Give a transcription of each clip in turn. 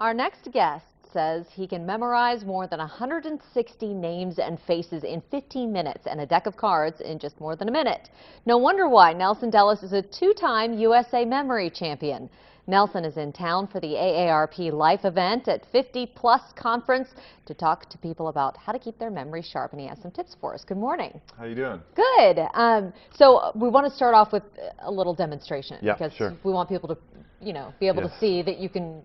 Our next guest says he can memorize more than 160 names and faces in 15 minutes and a deck of cards in just more than a minute. No wonder why Nelson Dellis is a two-time USA Memory Champion. Nelson is in town for the AARP Life event at 50 Plus Conference to talk to people about how to keep their memory sharp, and he has some tips for us. Good morning. How you doing? Good. So we want to start off with a little demonstration because sure. we want people to, be able to see that you can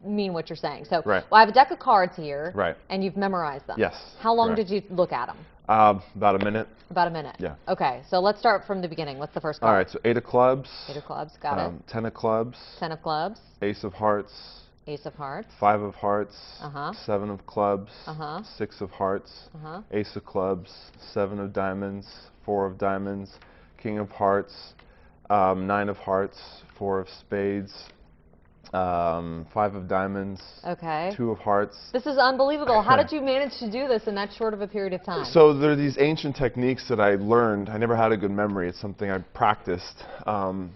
mean what you're saying. So right. well, I have a deck of cards here, right. and you've memorized them. Yes. How long correct. did you look at them? About a minute. About a minute. Yeah. Okay, so let's start from the beginning. What's the first card? All right, so 8 of clubs. 8 of clubs, got it. 10 of clubs. 10 of clubs. Ace of hearts. Ace of hearts. 5 of hearts. 7 of clubs. 6 of hearts. Ace of clubs. 7 of diamonds. 4 of diamonds. King of hearts. 9 of hearts. 4 of spades. 5 of diamonds. Okay. 2 of hearts. This is unbelievable. How did you manage to do this in that short of a period of time? So there are these ancient techniques that I learned. I never had a good memory. It's something I practiced,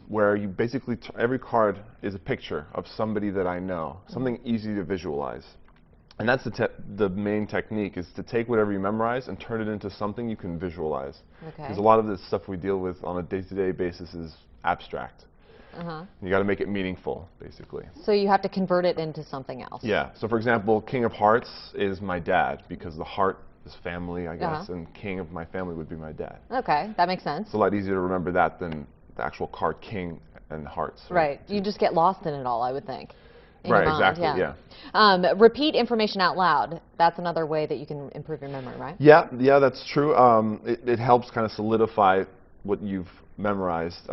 where you basically, every card is a picture of somebody that I know, something easy to visualize. And that's the main technique, is to take whatever you memorize and turn it into something you can visualize. Okay. Because a lot of the stuff we deal with on a day-to-day basis is abstract. You got to make it meaningful, basically. So you have to convert it into something else. Yeah. So for example, King of Hearts is my dad, because the heart is family, I guess, and king of my family would be my dad. Okay, that makes sense. It's a lot easier to remember that than the actual card King and Hearts. Right. You just get lost in it all, I would think. Right, exactly, yeah. Repeat information out loud. That's another way that you can improve your memory, right? Yeah, that's true. It helps kind of solidify what you've memorized.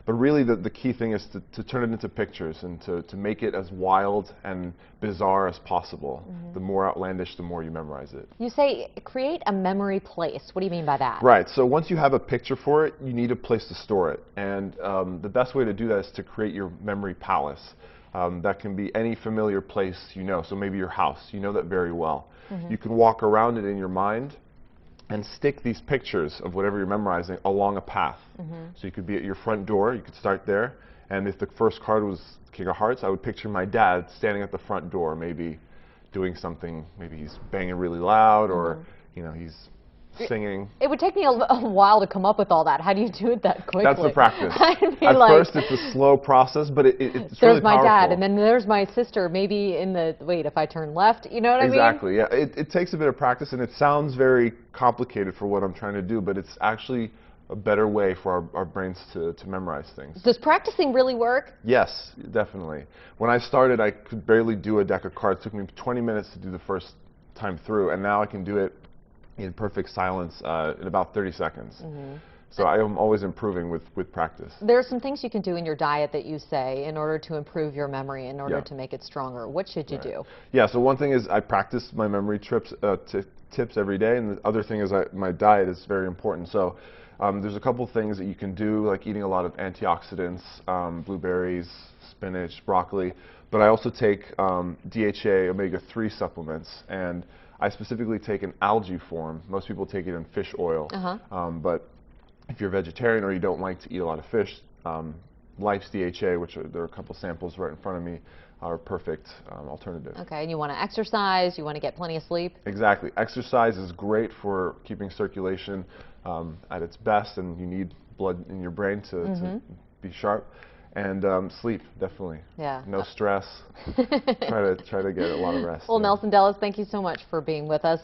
But really the key thing is to turn it into pictures and to make it as wild and bizarre as possible. The more outlandish, the more you memorize it. You say create a memory place. What do you mean by that? Right. So once you have a picture for it, you need a place to store it. And the best way to do that is to create your memory palace. That can be any familiar place you know. So maybe your house. You know that very well. You can walk around it in your mind and stick these pictures of whatever you're memorizing along a path. So you could be at your front door, you could start there, and if the first card was King of Hearts, I would picture my dad standing at the front door, maybe doing something, maybe he's banging really loud, or he's singing. It would take me a while to come up with all that. How do you do it that quickly? That's the practice. At first it's a slow process, but it's really powerful. There's my dad, and then there's my sister, maybe in the, wait, if I turn left, you know what I mean? Exactly, yeah. It takes a bit of practice, and it sounds very complicated for what I'm trying to do, but it's actually a better way for our brains to memorize things. Does practicing really work? Yes, definitely. When I started, I could barely do a deck of cards. It took me 20 minutes to do the first time through, and now I can do it in perfect silence in about 30 seconds. So I am always improving with practice. There are some things you can do in your diet that you say in order to improve your memory, in order to make it stronger. What should you do? Yeah, so one thing is I practice my memory tips every day, and the other thing is my diet is very important. So there's a couple things that you can do, like eating a lot of antioxidants, blueberries, spinach, broccoli, but I also take DHA omega-3 supplements, and I specifically take an algae form. Most people take it in fish oil, but if you're vegetarian or you don't like to eat a lot of fish, Life's DHA, which there are a couple samples right in front of me, are a perfect alternative. Okay, and you want to exercise, you want to get plenty of sleep? Exactly. Exercise is great for keeping circulation at its best, and you need blood in your brain to be sharp. And sleep, definitely. Yeah. No stress. try to get a lot of rest. Well, Nelson Dellis, thank you so much for being with us.